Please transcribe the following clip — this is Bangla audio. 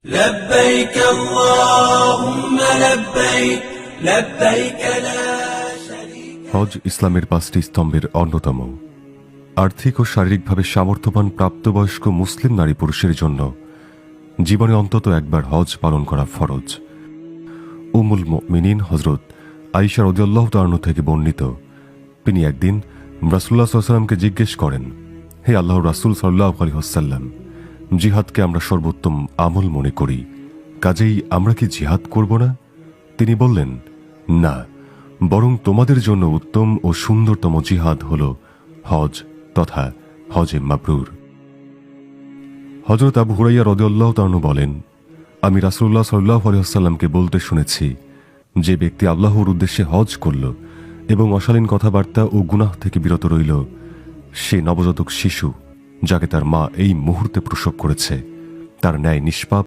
لبيك اللهم لبيك لبيك لا شريك হজ ইসলামের 5টি স্তম্ভের অন্যতম। আর্থিক ও শারীরিকভাবে সামর্থ্যবান প্রাপ্তবয়স্ক মুসলিম নারী পুরুষের জন্য জীবনে অন্তত একবার হজ পালন করা ফরজ। উম্মুল মুমিনিন হযরত আয়েশা রাদিয়াল্লাহু তাআলা থেকে বর্ণিত, তিনি একদিন রাসূলুল্লাহ সাল্লাল্লাহু আলাইহি ওয়াসাল্লামকে জিজ্ঞেস করেন, হে আল্লাহর রাসূল সাল্লাল্লাহু আলাইহি ওয়াসাল্লাম, জিহাদকে আমরা সর্বোত্তম আমল মনে করি, কাজেই আমরা কি জিহাদ করব না? তিনি বললেন, না, বরং তোমাদের জন্য উত্তম ও সুন্দরতম জিহাদ হল হজ তথা হজে মাবরুর। হযরত আবু হুরায়রা রাদিয়াল্লাহু তাআলা বলেন, আমি রাসূলুল্লাহ সাল্লাল্লাহু আলাইহি ওয়াসাল্লামকে বলতে শুনেছি, যে ব্যক্তি আল্লাহর উদ্দেশ্যে হজ করল এবং অশালীন কথাবার্তা ও গুনাহ থেকে বিরত রইল, সে নবজাতক শিশু যাকে তার মা এই মুহূর্তে প্রসব করেছে, তার ন্যায় নিষ্পাপ